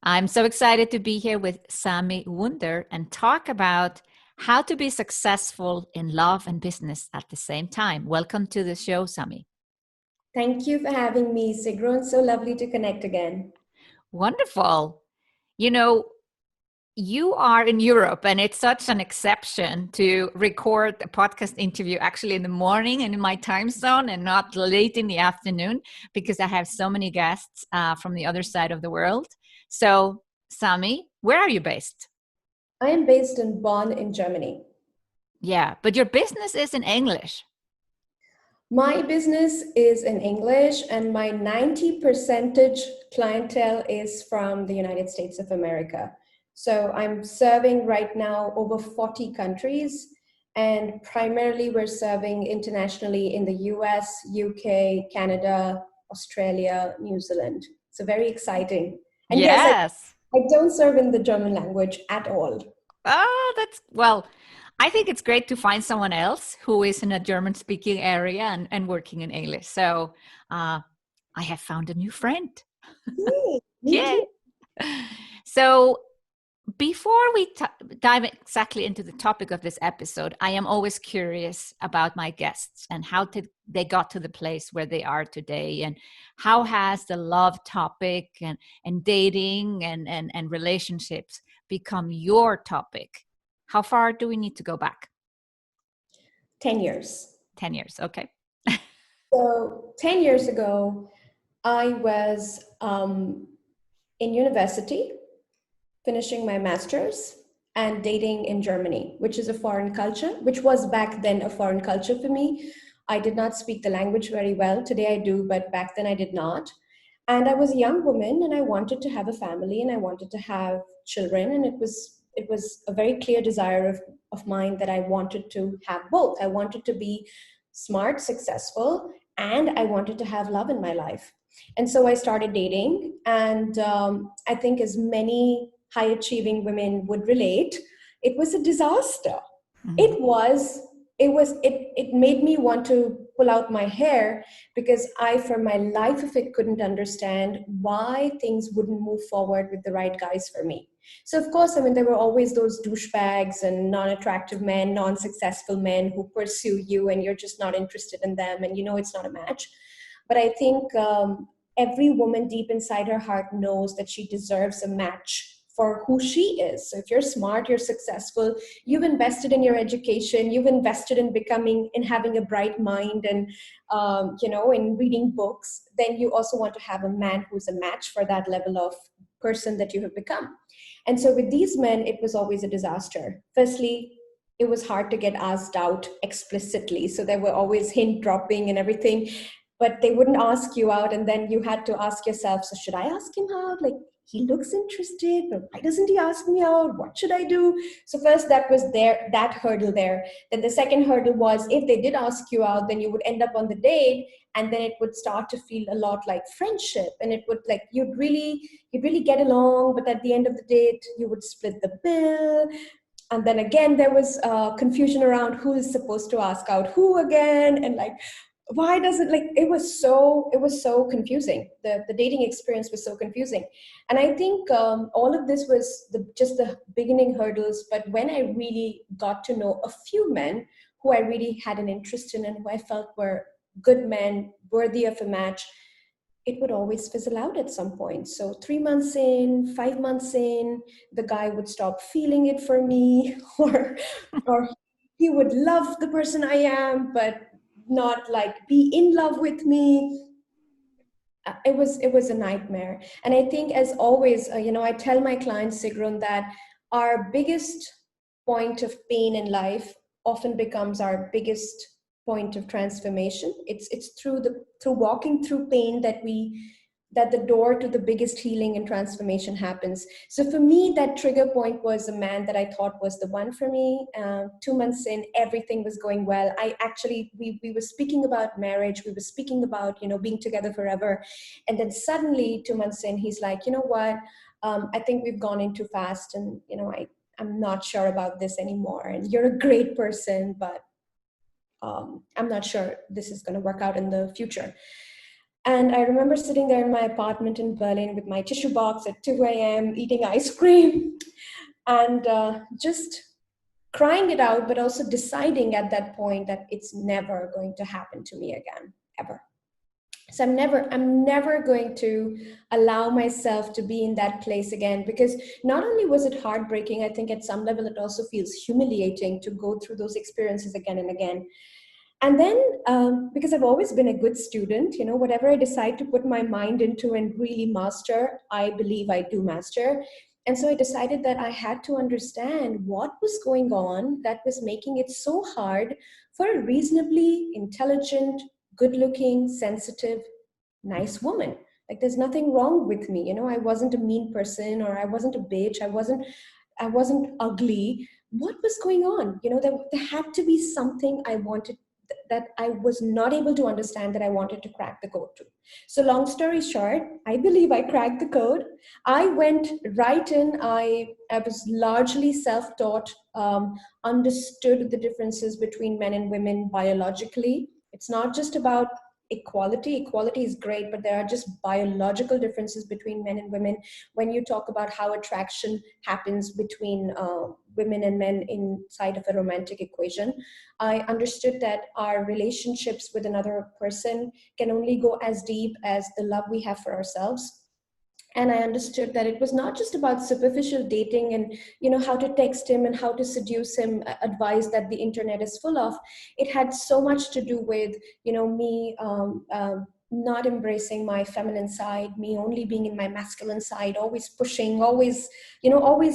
I'm so excited to be here with Sami Wunder and talk about how to be successful in love and business at the same time. Welcome to the show, Sami. Thank you for having me, Sigrun. So lovely to connect again. Wonderful. You know, you are in Europe, and it's such an exception to record a podcast interview actually in the morning and in my time zone and not late in the afternoon because I have so many guests from the other side of the world. So, Sami, where are you based? I am based in Bonn in Germany. Yeah, but your business is in English. My business is in English, and my 90% clientele is from the United States of America. So I'm serving right now over 40 countries, and primarily we're serving internationally in the US, UK, Canada, Australia, New Zealand. So very exciting. And yes, Yes. I don't serve in the German language at all. Oh, I think it's great to find someone else who is in a German speaking area and working in English. So I have found a new friend. Yay, me too. Yay. So before we dive exactly into the topic of this episode, I am always curious about my guests and how they got to the place where they are today, and how has the love topic and dating and relationships become your topic. How far do we need to go back? 10 years. 10 years. Okay. So 10 years ago, I was in university, finishing my master's and dating in Germany, which is a foreign culture, which was back then a foreign culture for me. I did not speak the language very well. Today I do, but back then I did not. And I was a young woman and I wanted to have a family and I wanted to have children. And it was a very clear desire of mine that I wanted to have both. I wanted to be smart, successful, and I wanted to have love in my life. And so I started dating. And I think as many high achieving women would relate, it was a disaster. Mhm. It was it was it it made me want to pull out my hair, because I, for my life of it, couldn't understand why things wouldn't move forward with the right guys for me. So of course, I mean, there were always those douchebags and non-attractive men, non-successful men who pursue you and you're just not interested in them, and you know it's not a match. But I think every woman deep inside her heart knows that she deserves a match for who she is. So if you're smart, you're successful, you've invested in your education, you've invested in becoming, in having a bright mind, and in reading books, then you also want to have a man who's a match for that level of person that you have become. And so with these men, it was always a disaster. Firstly, it was hard to get asked out explicitly. So there were always hint dropping and everything, but they wouldn't ask you out. And then you had to ask yourself, so should I ask him out? Like, he looks interested, but why doesn't he ask me out? What should I do? So first, that was there, that hurdle there. Then the second hurdle was, if they did ask you out, then you would end up on the date, and then it would start to feel a lot like friendship, and it would, like, you'd really get along, but at the end of the date you would split the bill. And then again, there was confusion around who is supposed to ask out who again, and like, why does it, like, it was so confusing. The dating experience was so confusing. And I think all of this was just the beginning hurdles. But when I really got to know a few men who I really had an interest in and who I felt were good men, worthy of a match, it would always fizzle out at some point. So 3 months in, 5 months in, the guy would stop feeling it for me, or he would love the person I am, but not like be in love with me. It was a nightmare. And I think, as always, I tell my clients, Sigrun, that our biggest point of pain in life often becomes our biggest point of transformation. It's through walking through pain that the door to the biggest healing and transformation happens. So for me, that trigger point was a man that I thought was the one for me. 2 months in, everything was going well. We were speaking about marriage. We were speaking about, being together forever. And then suddenly 2 months in, he's like, you know what? I think we've gone in too fast. And, I'm not sure about this anymore. And you're a great person, but I'm not sure this is going to work out in the future. And I remember sitting there in my apartment in Berlin with my tissue box at 2 a.m., eating ice cream, and just crying it out, but also deciding at that point that it's never going to happen to me again, ever. So I'm never going to allow myself to be in that place again, because not only was it heartbreaking, I think at some level it also feels humiliating to go through those experiences again and again. And then because I've always been a good student, whatever I decide to put my mind into and really master, I believe I do master. And so I decided that I had to understand what was going on that was making it so hard for a reasonably intelligent, good looking, sensitive, nice woman. Like, there's nothing wrong with me. I wasn't a mean person, or I wasn't a bitch. I wasn't ugly. What was going on? There had to be something I wanted, that I was not able to understand, that I wanted to crack the code to. So long story short, I believe I cracked the code. I went right in. I was largely self-taught, understood the differences between men and women biologically. It's not just about equality. Equality is great, but there are just biological differences between men and women when you talk about how attraction happens between women and men inside of a romantic equation. I understood that our relationships with another person can only go as deep as the love we have for ourselves. And I understood that it was not just about superficial dating and how to text him and how to seduce him, advice that the internet is full of. It had so much to do with me not embracing my feminine side, me only being in my masculine side, always pushing, always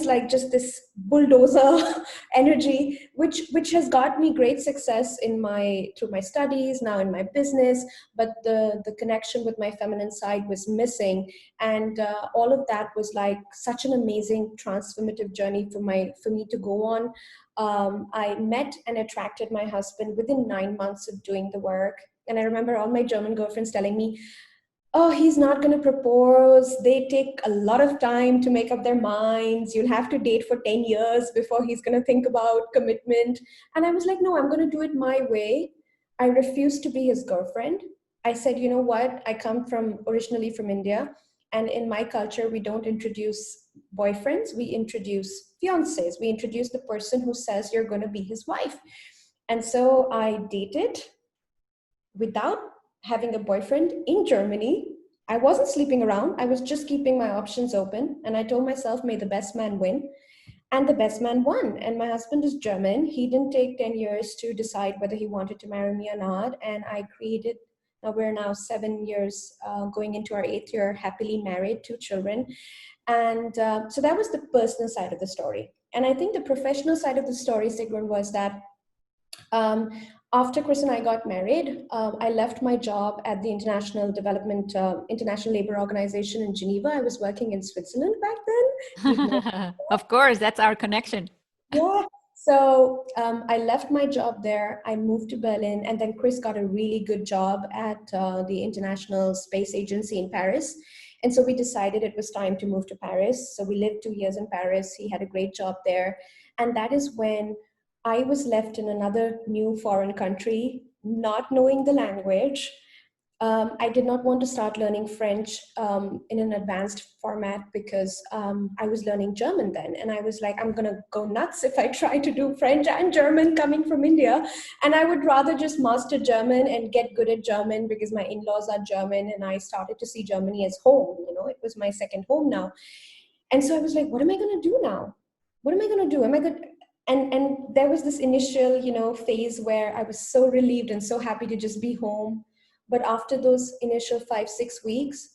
like just this bulldozer energy, which has got me great success through my studies, now in my business. But the connection with my feminine side was missing. And all of that was like such an amazing transformative journey for me to go on. I met and attracted my husband within 9 months of doing the work. And I remember all my German girlfriends telling me, oh, he's not going to propose. They take a lot of time to make up their minds. You'll have to date for 10 years before he's going to think about commitment. And I was like, no, I'm going to do it my way. I refused to be his girlfriend. I said, you know what? I come originally from India. And in my culture, we don't introduce boyfriends. We introduce fiancés. We introduce the person who says you're going to be his wife. And so I dated without having a boyfriend in Germany. I wasn't sleeping around. I was just keeping my options open. And I told myself, may the best man win. And the best man won. And my husband is German. He didn't take 10 years to decide whether he wanted to marry me or not. And we're now 7 years, going into our 8th year, happily married, 2 children. And so that was the personal side of the story. And I think the professional side of the story, Sigrun, was that um, after Chris and I got married, I left my job at the International Labor Organization in Geneva. I was working in Switzerland back then. Of course, that's our connection. Yeah. So I left my job there. I moved to Berlin, and then Chris got a really good job at the International Space Agency in Paris. And so we decided it was time to move to Paris. So we lived 2 years in Paris. He had a great job there. And that is when I was left in another new foreign country, not knowing the language. I did not want to start learning French in an advanced format because I was learning German then. And I was like, I'm going to go nuts if I try to do French and German coming from India. And I would rather just master German and get good at German because my in-laws are German. And I started to see Germany as home. It was my second home now. And so I was like, what am I going to do now? What am I going to do? Am I good? And there was this initial, phase where I was so relieved and so happy to just be home. But after those initial 5-6 weeks,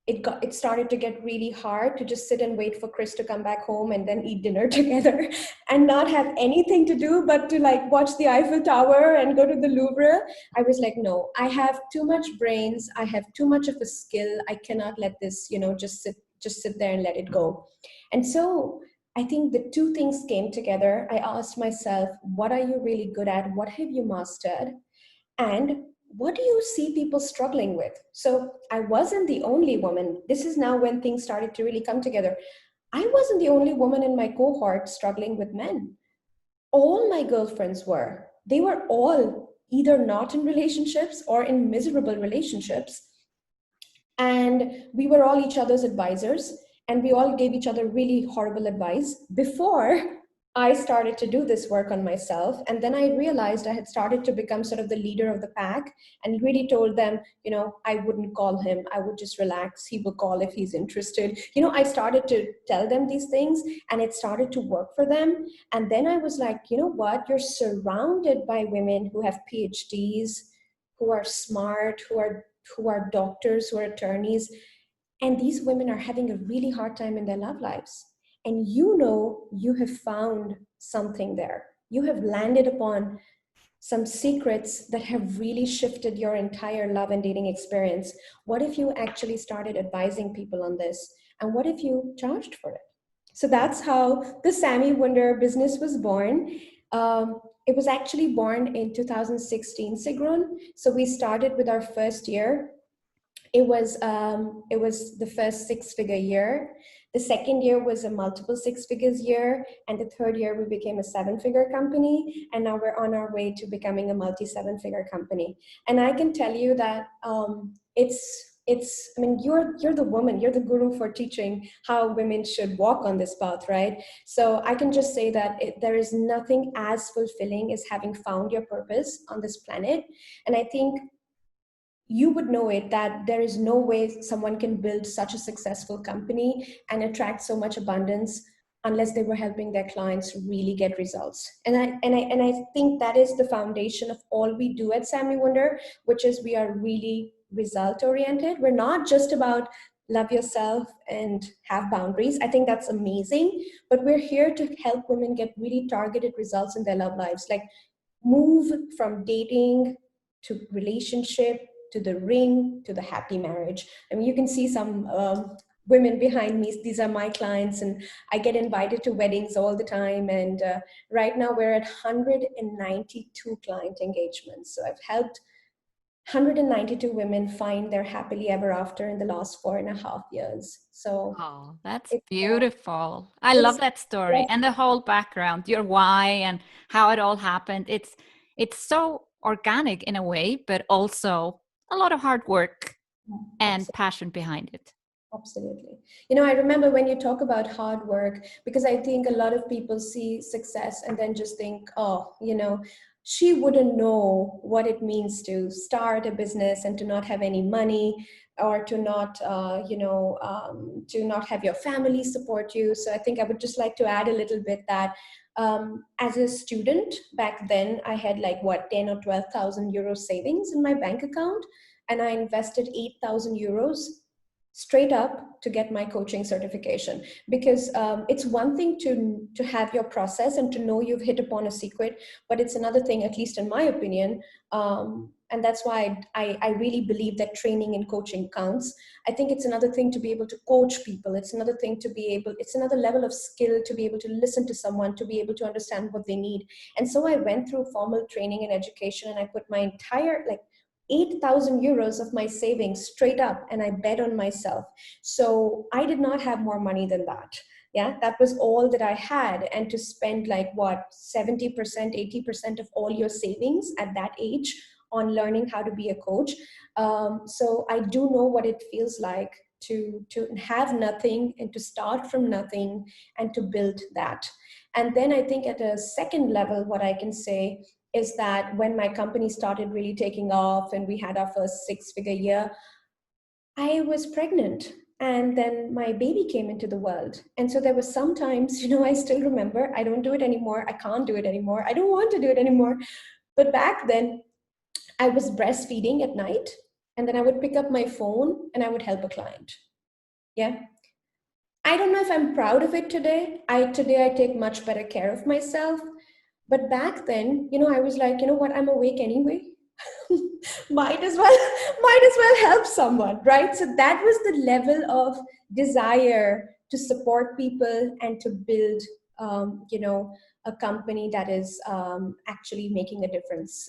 it started to get really hard to just sit and wait for Chris to come back home and then eat dinner together and not have anything to do but to like watch the Eiffel Tower and go to the Louvre. I was like, no, I have too much brains. I have too much of a skill. I cannot let this, just sit there and let it go. And so I think the two things came together. I asked myself, what are you really good at? What have you mastered? And what do you see people struggling with? So I wasn't the only woman. This is now when things started to really come together. I wasn't the only woman in my cohort struggling with men. All my girlfriends were. They were all either not in relationships or in miserable relationships. And we were all each other's advisors, and we all gave each other really horrible advice before I started to do this work on myself. And then I realized I had started to become sort of the leader of the pack, and really told them, I wouldn't call him, I would just relax, he will call if he's interested. I started to tell them these things, and it started to work for them. And then I was like, you know what, you're surrounded by women who have PhDs, who are smart, who are doctors, who are attorneys, and these women are having a really hard time in their love lives. And you have found something there. You have landed upon some secrets that have really shifted your entire love and dating experience. What if you actually started advising people on this? And what if you charged for it? So that's how the Sami Wunder business was born. It was actually born in 2016, Sigrun. So we started with our first year. It was the first 6-figure year. The second year was a multiple 6 figures year, and the third year we became a 7-figure company, and now we're on our way to becoming a multi 7-figure company. And I can tell you that it's I mean, you're the woman, you're the guru for teaching how women should walk on this path, right? So I can just say that there is nothing as fulfilling as having found your purpose on this planet. And I think you would know it, that there is no way someone can build such a successful company and attract so much abundance unless they were helping their clients really get results. And I think that is the foundation of all we do at Sami Wunder, which is we are really result oriented. We're not just about love yourself and have boundaries. I think that's amazing, but we're here to help women get really targeted results in their love lives, like move from dating to relationship to the ring to the happy marriage. I mean, you can see some women behind me. These are my clients, and I get invited to weddings all the time. And right now we're at 192 client engagements. So I've helped 192 women find their happily ever after in the last 4.5 years. So Oh, that's it's beautiful. I love it's that story and the whole background, your why and how it all happened. It's so organic in a way, but also a lot of hard work and passion behind it. Absolutely. I remember when you talk about hard work, because I think a lot of people see success and then just think, oh, she wouldn't know what it means to start a business and to not have any money, or to not, to not have your family support you. So I think I would just like to add a little bit that as a student back then, I had like 10 or 12,000 euros savings in my bank account, and I invested 8,000 euros straight up to get my coaching certification. Because it's one thing to have your process and to know you've hit upon a secret, but it's another thing, at least in my opinion, and that's why I really believe that training and coaching counts. I think it's another thing to be able to coach people. It's another thing to be able, it's another level of skill to be able to listen to someone, to be able to understand what they need. And so I went through formal training and education, and I put my entire, like, 8,000 euros of my savings straight up, and I bet on myself. So I did not have more money than that. Yeah, that was all that I had. And to spend like what, 70%, 80% of all your savings at that age on learning how to be a coach. So I do know what it feels like to have nothing and to start from nothing and to build that. And then I think at a second level, what I can say is that when my company started really taking off and we had our first 6-figure year, I was pregnant. And then my baby came into the world. And so there were some times, I still remember, I don't do it anymore. I can't do it anymore. I don't want to do it anymore. But back then, I was breastfeeding at night. And then I would pick up my phone and I would help a client. Yeah. I don't know if I'm proud of it today. Today I take much better care of myself. But back then, I was like, you know what, I'm awake anyway. might as well help someone, right? So that was the level of desire to support people and to build, a company that is actually making a difference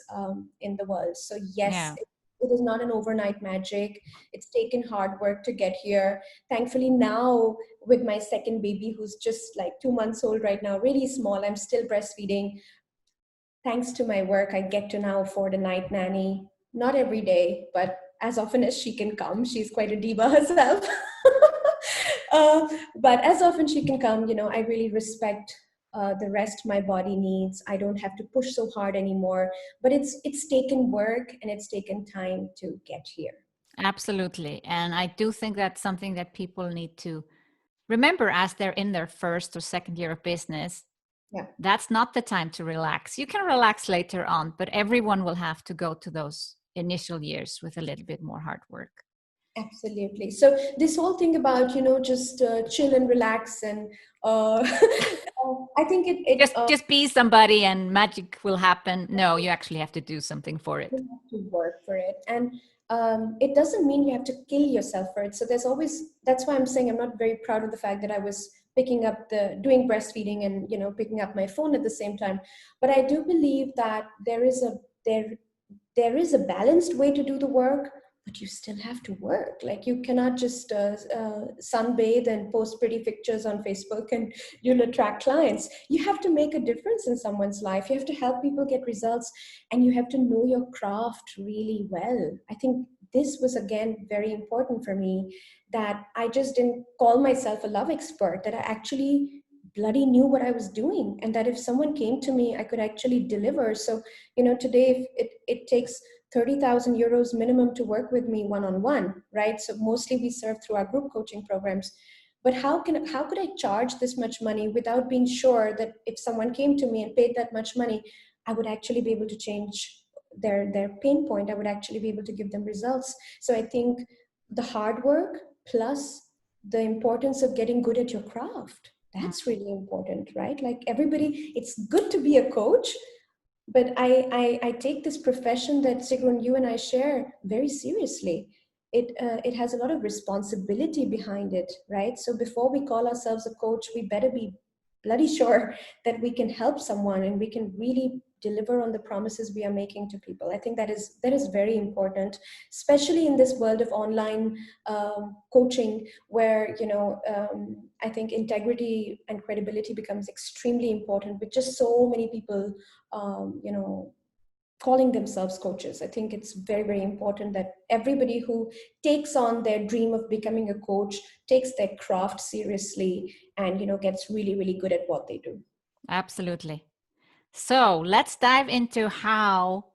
in the world. So yes, Yeah. it is not an overnight magic. It's taken hard work to get here. Thankfully now, with my second baby, who's just like 2 months old right now, really small, I'm still breastfeeding. Thanks to my work, I get to now afford a night nanny. Not every day, but as often as she can come. She's quite a diva herself. But as often she can come, I really respect the rest my body needs. I don't have to push so hard anymore. But it's taken work and it's taken time to get here. Absolutely. And I do think that's something that people need to remember as they're in their first or second year of business. Yeah. That's not the time to relax. You can relax later on, but everyone will have to go to those initial years with a little bit more hard work. Absolutely. So this whole thing about, just chill and relax and I think it Just be somebody and magic will happen. No, you actually have to do something for it. you have to work for it. And it doesn't mean you have to kill yourself for it. So that's why I'm saying I'm not very proud of the fact that I was doing breastfeeding and, picking up my phone at the same time. But I do believe that there is a balanced way to do the work, but you still have to work. Like, you cannot just sunbathe and post pretty pictures on Facebook and you'll attract clients. You have to make a difference in someone's life. You have to help people get results, and you have to know your craft really well. I think this was, again, very important for me, that I just didn't call myself a love expert, that I actually bloody knew what I was doing, and that if someone came to me, I could actually deliver. So, today, if it takes 30,000 euros minimum to work with me one-on-one, right? So mostly we serve through our group coaching programs. But how could I charge this much money without being sure that if someone came to me and paid that much money, I would actually be able to change their pain point. I would actually be able to give them results. So I think the hard work plus the importance of getting good at your craft, that's really important, right? Like, everybody, it's good to be a coach, but I take this profession that, Sigrun, you and I share, very seriously. It has a lot of responsibility behind it, right? So before we call ourselves a coach, we better be bloody sure that we can help someone and we can really deliver on the promises we are making to people. I think that is very important, especially in this world of online coaching, where I think integrity and credibility becomes extremely important, with just so many people calling themselves coaches. I think it's very, very important that everybody who takes on their dream of becoming a coach takes their craft seriously and, gets really, really good at what they do. Absolutely. So let's dive into how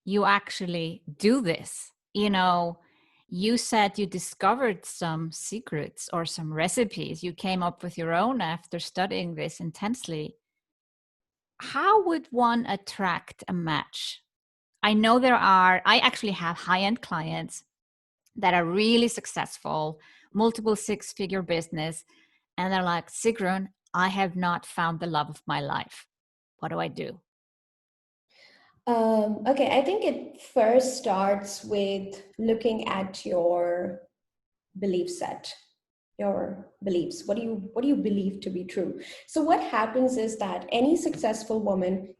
you actually do this. You said you discovered some secrets or some recipes. You came up with your own after studying this intensely. How would one attract a match? I know I actually have high-end clients that are really successful, multiple six-figure business, and they're like, Sigrun, I have not found the love of my life. What do I do? Okay, I think it first starts with looking at your belief set, your beliefs. What do you believe to be true? So what happens is that any successful woman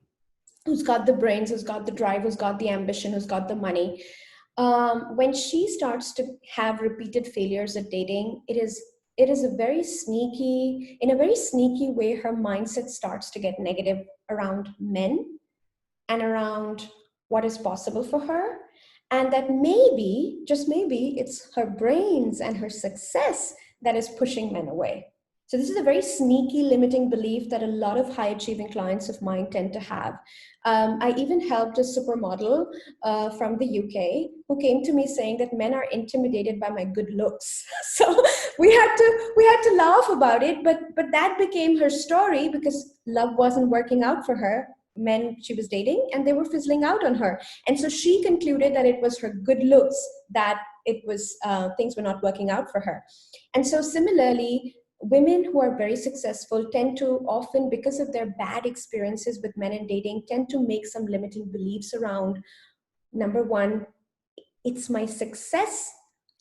who's got the brains, who's got the drive, who's got the ambition, who's got the money, when she starts to have repeated failures at dating, it is in a very sneaky way, her mindset starts to get negative around men and around what is possible for her. And that maybe, just maybe, it's her brains and her success that is pushing men away. So this is a very sneaky limiting belief that a lot of high achieving clients of mine tend to have. I even helped a supermodel from the UK who came to me saying that men are intimidated by my good looks. So we had to laugh about it, but that became her story, because love wasn't working out for her. Men she was dating, and they were fizzling out on her, and so she concluded that it was her good looks that it was things were not working out for her. And so similarly, women who are very successful tend to often, because of their bad experiences with men in dating, tend to make some limiting beliefs around, number one, it's my success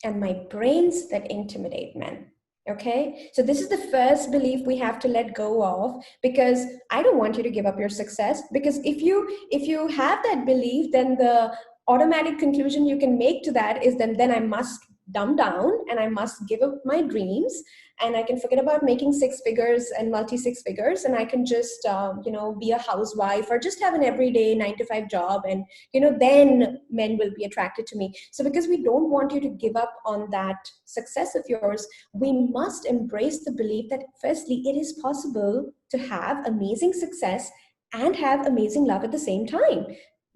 and my brains that intimidate men. Okay, so this is the first belief we have to let go of, because I don't want you to give up your success, because if you have that belief, then the automatic conclusion you can make to that is then I must dumb down and I must give up my dreams, and I can forget about making six figures and multi six figures, and I can just be a housewife or just have an everyday 9 to 5 job, and then men will be attracted to me. So because we don't want you to give up on that success of yours, we must embrace the belief that firstly it is possible to have amazing success and have amazing love at the same time.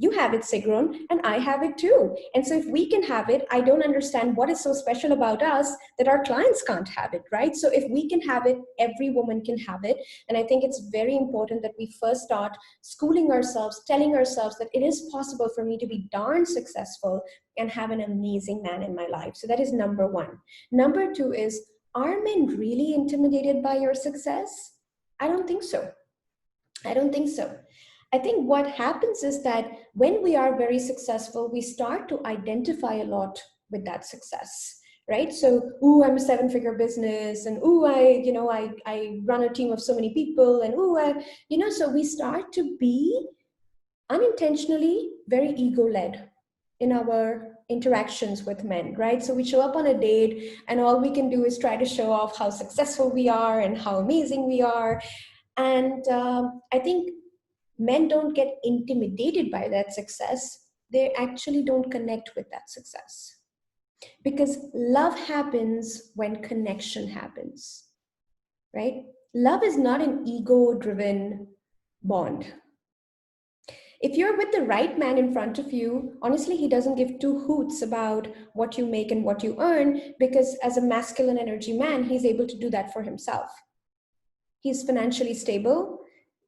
You have it, Sigrun, and I have it too. And so if we can have it, I don't understand what is so special about us that our clients can't have it, right? So if we can have it, every woman can have it. And I think it's very important that we first start schooling ourselves, telling ourselves that it is possible for me to be darn successful and have an amazing man in my life. So that is number one. Number two is, are men really intimidated by your success? I don't think so. I don't think so. I think what happens is that when we are very successful, we start to identify a lot with that success, right? So, ooh, I'm a 7-figure business, and ooh, I run a team of so many people, and so we start to be unintentionally very ego-led in our interactions with men, right? So we show up on a date, and all we can do is try to show off how successful we are and how amazing we are. And I think men don't get intimidated by that success. They actually don't connect with that success. Because love happens when connection happens, right? Love is not an ego driven bond. If you're with the right man in front of you, honestly, he doesn't give two hoots about what you make and what you earn, because as a masculine energy man, he's able to do that for himself. He's financially stable.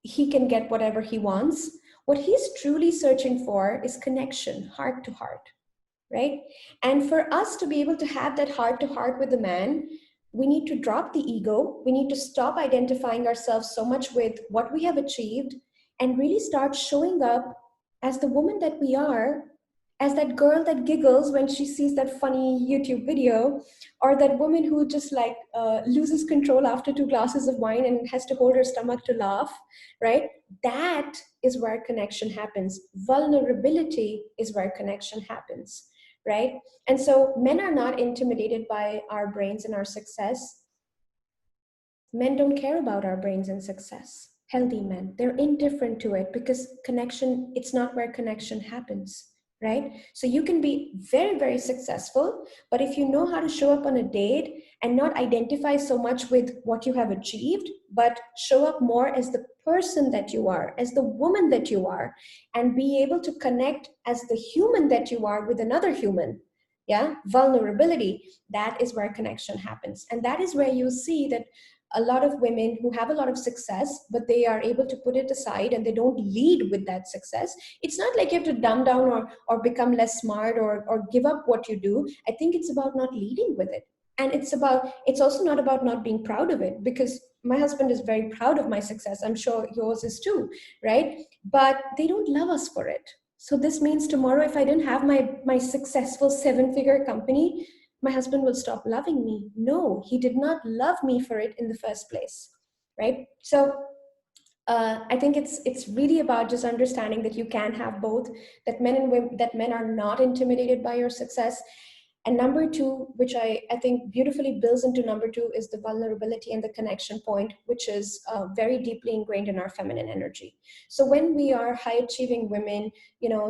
He can get whatever he wants. What he's truly searching for is connection, heart to heart, right? And for us to be able to have that heart to heart with a man, we need to drop the ego. We need to stop identifying ourselves so much with what we have achieved and really start showing up as the woman that we are, as that girl that giggles when she sees that funny YouTube video, or that woman who just loses control after 2 glasses of wine and has to hold her stomach to laugh, right? That is where connection happens. Vulnerability is where connection happens, right? And so men are not intimidated by our brains and our success. Men don't care about our brains and success. Healthy men, they're indifferent to it, because connection, it's not where connection happens, right? So you can be very, very successful, but if you know how to show up on a date and not identify so much with what you have achieved, but show up more as the person that you are, as the woman that you are, and be able to connect as the human that you are with another human, yeah, vulnerability, that is where connection happens. And that is where you see that a lot of women who have a lot of success, but they are able to put it aside and they don't lead with that success. It's not like you have to dumb down or become less smart or give up what you do. I think it's about not leading with it. And it's also not about not being proud of it, because my husband is very proud of my success. I'm sure yours is too, right? But they don't love us for it. So this means tomorrow, if I didn't have my successful 7-figure company, my husband will stop loving me. No, he did not love me for it in the first place, right? So I think it's really about just understanding that you can have both, that men and women, that men are not intimidated by your success. And number two, which I think beautifully builds into number two, is the vulnerability and the connection point, which is very deeply ingrained in our feminine energy. So when we are high achieving women,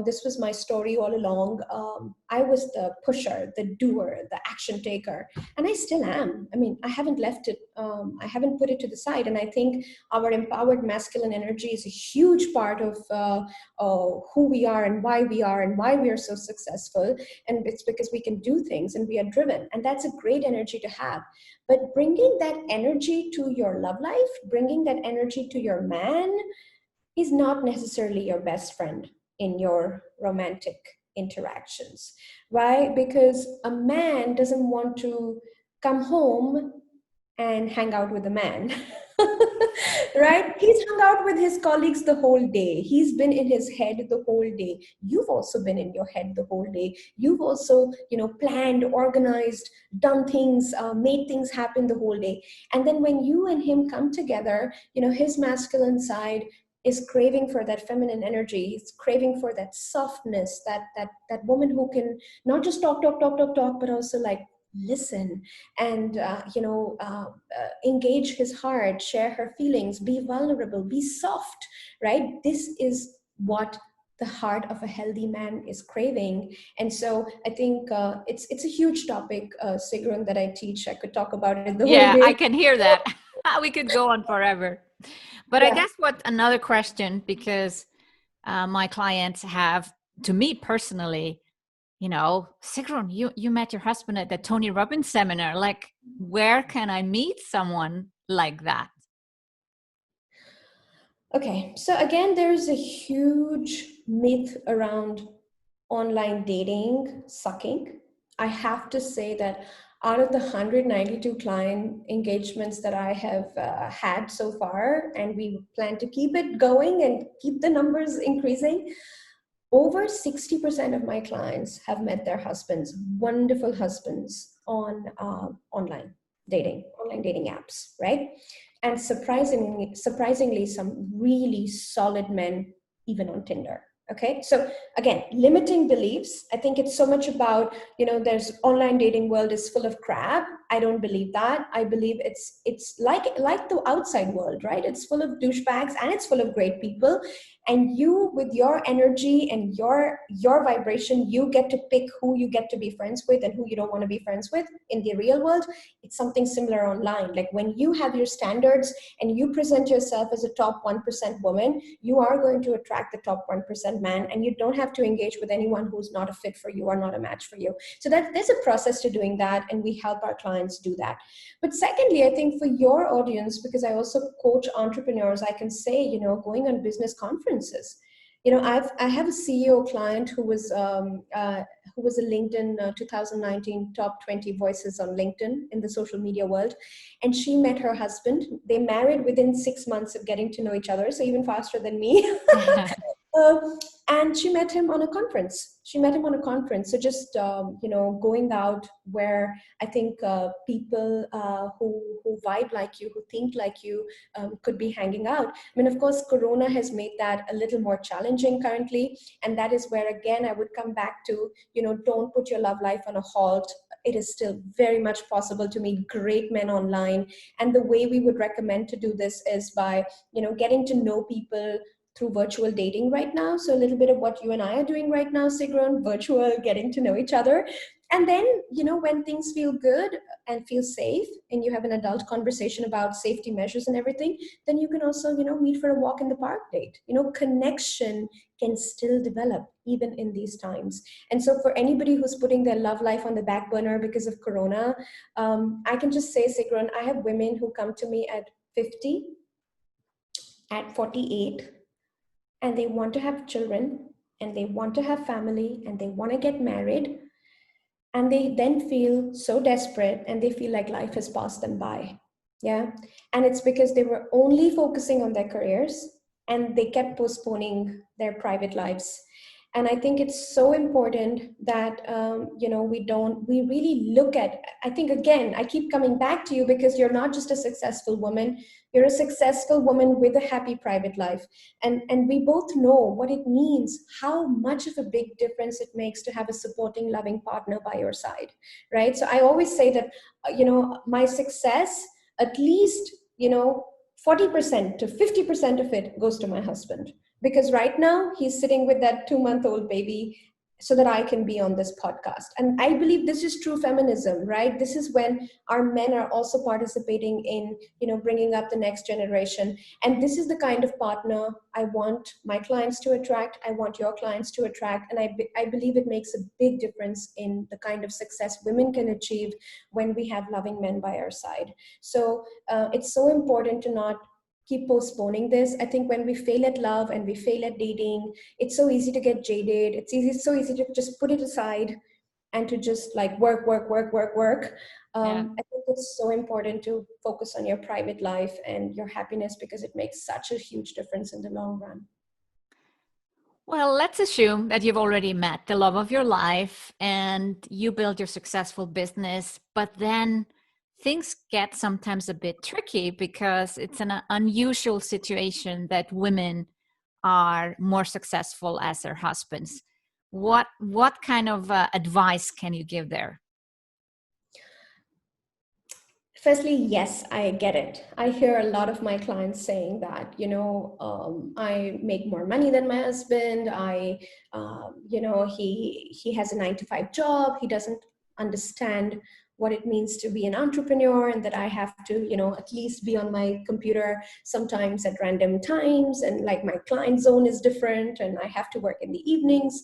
this was my story all along. I was the pusher, the doer, the action taker, and I still am. I mean, I haven't left it. I haven't put it to the side. And I think our empowered masculine energy is a huge part of who we are and why we are so successful. And it's because we can do things and we are driven, and that's a great energy to have. But bringing that energy to your love life, bringing that energy to your man, is not necessarily your best friend in your romantic interactions. Why? Because a man doesn't want to come home and hang out with a man. Right? He's hung out with his colleagues the whole day. He's been in his head the whole day. You've also been in your head the whole day. You've also, planned, organized, done things, made things happen the whole day. And then when you and him come together, his masculine side is craving for that feminine energy. He's craving for that softness, that woman who can not just talk, but also listen and engage his heart, share her feelings, be vulnerable, be soft, right? This is what the heart of a healthy man is craving. And so I think it's a huge topic, Sigrun, that I teach. I could talk about it the whole Yeah, I day. can hear that. We could go on forever. But I Yeah. guess what another question, because my clients have, to me personally, Sigrun, you met your husband at the Tony Robbins seminar. Like, where can I meet someone like that? Okay, so again, there's a huge myth around online dating sucking. I have to say that out of the 192 client engagements that I have had so far, and we plan to keep it going and keep the numbers increasing, over 60% of my clients have met their husbands, wonderful husbands, on online dating apps, right? And surprisingly, some really solid men even on Tinder. Okay, so again, limiting beliefs. I think it's so much about, there's online dating world is full of crap. I don't believe that. I believe it's like the outside world, right? It's full of douchebags and it's full of great people, and you, with your energy and your vibration, you get to pick who you get to be friends with and who you don't want to be friends with. In the real world, it's something similar online. Like when you have your standards and you present yourself as a top 1% woman, you are going to attract the top 1% man, and you don't have to engage with anyone who's not a fit for you or not a match for you. So that there's a process to doing that, and we help our clients do that. But secondly, I think for your audience, because I also coach entrepreneurs, I can say, going on business conferences. I have a CEO client who was a LinkedIn 2019 top 20 voices on LinkedIn in the social media world, and she met her husband. They married within 6 months of getting to know each other, so even faster than me. Um, and she met him on a conference. So just going out where I think people who vibe like you, who think like you, could be hanging out. I mean, of course, Corona has made that a little more challenging currently, and that is where again I would come back to, don't put your love life on a halt. It is still very much possible to meet great men online, and the way we would recommend to do this is by getting to know people through virtual dating right now. So a little bit of what you and I are doing right now, Sigrun, virtual, getting to know each other. And then, when things feel good and feel safe, and you have an adult conversation about safety measures and everything, then you can also, meet for a walk in the park date. Connection can still develop even in these times. And so for anybody who's putting their love life on the back burner because of Corona, I can just say, Sigrun, I have women who come to me at 50, at 48, and they want to have children, and they want to have family, and they want to get married, and they then feel so desperate and they feel like life has passed them by. Yeah. And it's because they were only focusing on their careers and they kept postponing their private lives. And I think it's so important that we really look at. I think again, I keep coming back to you because you're not just a successful woman, you're a successful woman with a happy private life. And we both know what it means, how much of a big difference it makes to have a supporting, loving partner by your side, right? So I always say that my success, at least 40% to 50% of it goes to my husband, because right now he's sitting with that 2-month-old baby so that I can be on this podcast. And I believe this is true feminism, right? This is when our men are also participating in, bringing up the next generation. And this is the kind of partner I want my clients to attract. I want your clients to attract. And I believe it makes a big difference in the kind of success women can achieve when we have loving men by our side. So it's so important to not keep postponing this. I think when we fail at love and we fail at dating, it's so easy to get jaded. It's so easy to just put it aside and to just like work, work, work, work, work. Yeah. I think it's so important to focus on your private life and your happiness, because it makes such a huge difference in the long run. Well, let's assume that you've already met the love of your life and you build your successful business, but then things get sometimes a bit tricky because it's an unusual situation that women are more successful as their husbands. What kind of advice can you give there? Firstly, yes, I get it. I hear a lot of my clients saying that, I make more money than my husband. He has a 9 to 5 job. He doesn't understand what it means to be an entrepreneur, and that I have to, at least be on my computer sometimes at random times. And like my client zone is different, and I have to work in the evenings.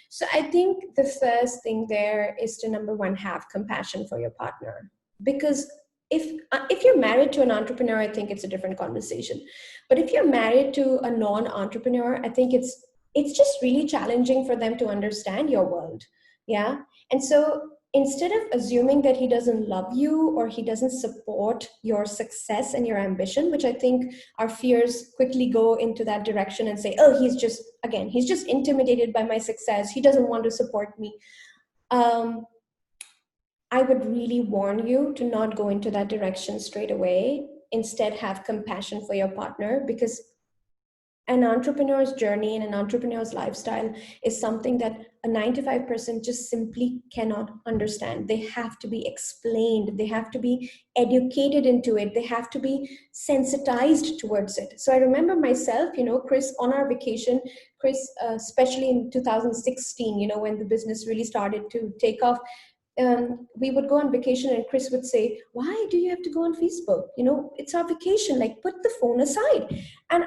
So I think the first thing there is to, number one, have compassion for your partner, because if you're married to an entrepreneur, I think it's a different conversation. But if you're married to a non-entrepreneur, I think it's just really challenging for them to understand your world. Yeah. And so instead of assuming that he doesn't love you or he doesn't support your success and your ambition, which I think our fears quickly go into that direction and say, oh, he's just intimidated by my success, he doesn't want to support me. I would really warn you to not go into that direction straight away. Instead, have compassion for your partner, because an entrepreneur's journey and an entrepreneur's lifestyle is something that a 9 to 5 person just simply cannot understand. They have to be explained, they have to be educated into it, they have to be sensitized towards it. So I remember myself, Chris, on our vacation, Chris, especially in 2016, when the business really started to take off, we would go on vacation and Chris would say, why do you have to go on Facebook? It's our vacation, like put the phone aside. And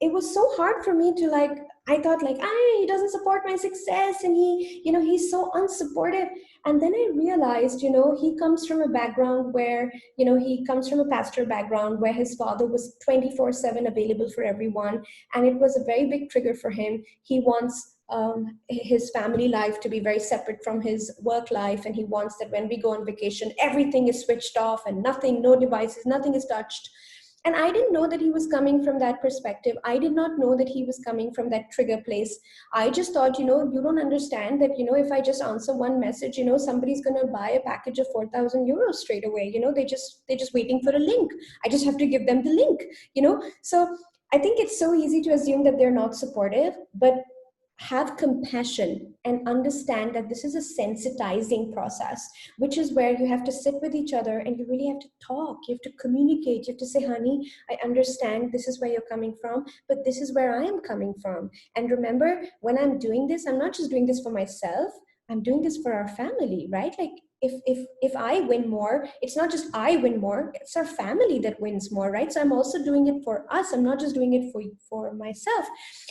it was so hard for me to, like, I thought like, he doesn't support my success, and he's so unsupportive. And then I realized, he comes from a background where, he comes from a pastor background where his father was 24/7 available for everyone. And it was a very big trigger for him. He wants his family life to be very separate from his work life. And he wants that when we go on vacation, everything is switched off and no devices, nothing is touched. And I didn't know that he was coming from that perspective. I did not know that he was coming from that trigger place. I just thought, you don't understand that, if I just answer one message, somebody's going to buy a package of 4,000 euros straight away. They're just waiting for a link. I just have to give them the link, So I think it's so easy to assume that they're not supportive, but have compassion and understand that this is a sensitizing process, which is where you have to sit with each other and you really have to talk. You have to communicate. You have to say, honey, I understand this is where you're coming from, but this is where I am coming from. And remember, when I'm doing this, I'm not just doing this for myself. I'm doing this for our family, right? Like if I win more, it's not just I win more, it's our family that wins more, right? So I'm also doing it for us. I'm not just doing it for myself.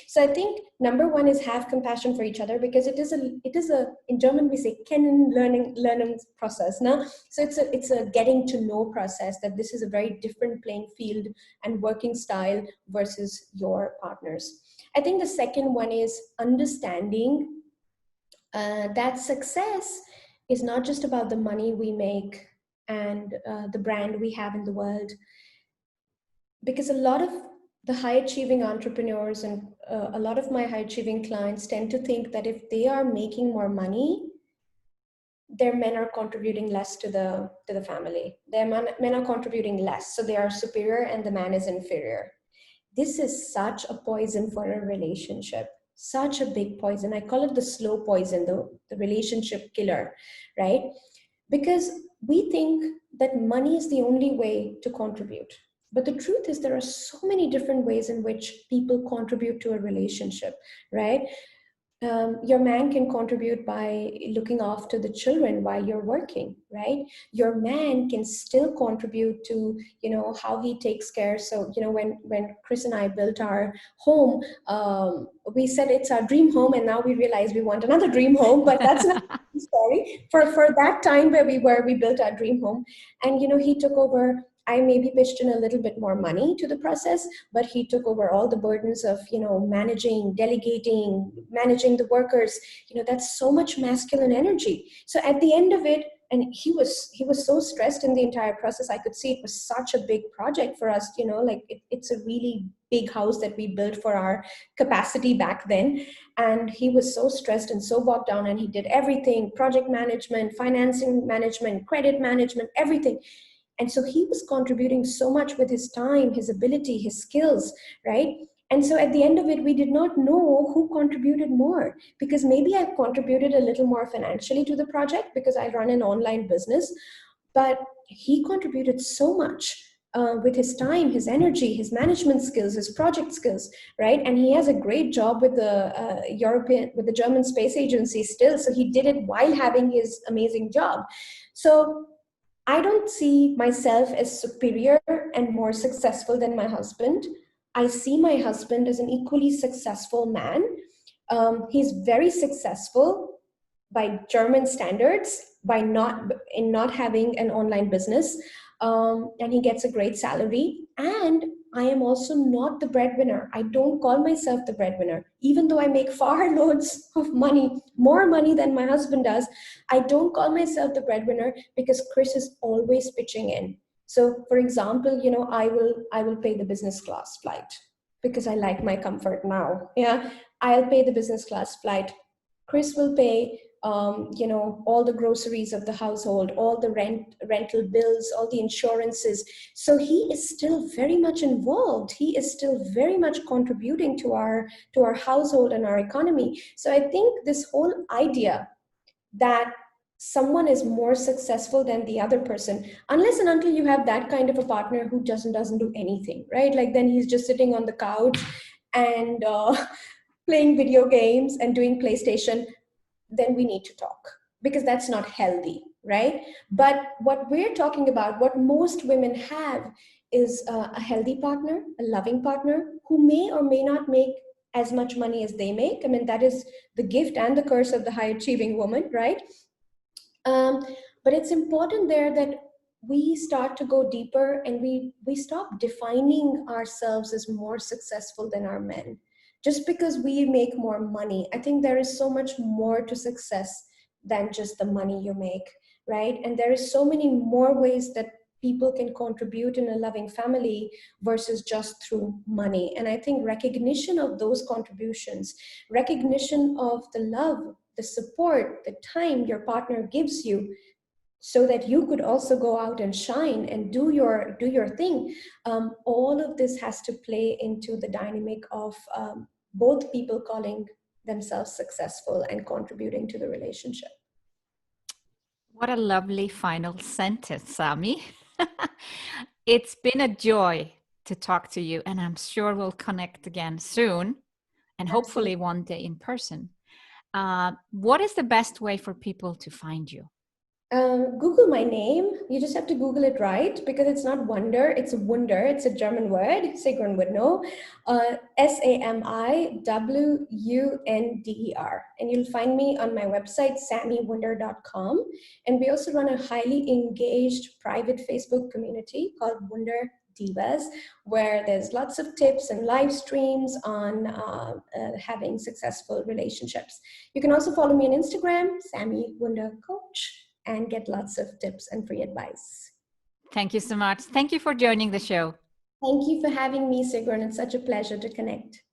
So I think number one is have compassion for each other, because it is a in German we say kennen learning process. Now, so it's a getting to know process, that this is a very different playing field and working style versus your partners. I think the second one is understanding that success is not just about the money we make and the brand we have in the world. Because a lot of the high achieving entrepreneurs and a lot of my high achieving clients tend to think that if they are making more money, their men are contributing less to the family. Their men are contributing less, so they are superior and the man is inferior. This is such a poison for a relationship, such a big poison. I call it the slow poison, the relationship killer, right? Because we think that money is the only way to contribute. But the truth is, there are so many different ways in which people contribute to a relationship, right? Your man can contribute by looking after the children while you're working, right? Your man can still contribute to, how he takes care. So, when Chris and I built our home, we said it's our dream home, and now we realize we want another dream home. But that's not story. For that time where we built our dream home, and he took over. I maybe pitched in a little bit more money to the process, but he took over all the burdens of, managing, delegating, managing the workers. That's so much masculine energy. So at the end of it, and he was so stressed in the entire process. I could see it was such a big project for us, like it's a really big house that we built for our capacity back then. And he was so stressed and so bogged down, and he did everything: project management, financing management, credit management, everything. And so he was contributing so much with his time, his ability, his skills, right? And so at the end of it, we did not know who contributed more, because maybe I contributed a little more financially to the project because I run an online business. but he contributed so much with his time, his energy, his management skills, his project skills, right? And he has a great job with the with the German Space Agency still. So he did it while having his amazing job. So I don't see myself as superior and more successful than my husband. I see my husband as an equally successful man. He's very successful by German standards, by not having an online business, and he gets a great salary. And I am also not the breadwinner. I don't call myself the breadwinner, even though I make far loads of money, more money than my husband does. I don't call myself the breadwinner because Chris is always pitching in. So, for example, I will pay the business class flight because I like my comfort now. Yeah, I'll pay the business class flight. Chris will pay all the groceries of the household, all the rental bills, all the insurances. So he is still very much involved. He is still very much contributing to our household and our economy. So I think this whole idea that someone is more successful than the other person, unless and until you have that kind of a partner who doesn't do anything, right? Like then he's just sitting on the couch and playing video games and doing PlayStation, then we need to talk, because that's not healthy, right? But what we're talking about, what most women have, is a healthy partner, a loving partner who may or may not make as much money as they make. I mean, that is the gift and the curse of the high achieving woman, right? um, but it's important there that we start to go deeper, and we stop defining ourselves as more successful than our men just because we make more money. I think there is so much more to success than just the money you make, right? And there is so many more ways that people can contribute in a loving family versus just through money. And I think recognition of those contributions, recognition of the love, the support, the time your partner gives you, so that you could also go out and shine and do your thing. All of this has to play into the dynamic of both people calling themselves successful and contributing to the relationship. What a lovely final sentence, Sami. It's been a joy to talk to you, and I'm sure we'll connect again soon, and hopefully Absolutely. one day in person. What is the best way for people to find you? Google my name. You just have to Google it right, because it's not Wunder, it's Wunder. It's a German word. Sigrun would know. SAMIWUNDER. And you'll find me on my website, samiwunder.com. And we also run a highly engaged private Facebook community called Wunder Divas, where there's lots of tips and live streams on having successful relationships. You can also follow me on Instagram, Sami Wunder Coach, and get lots of tips and free advice. Thank you so much. Thank you for joining the show. Thank you for having me, Sigrun. It's such a pleasure to connect.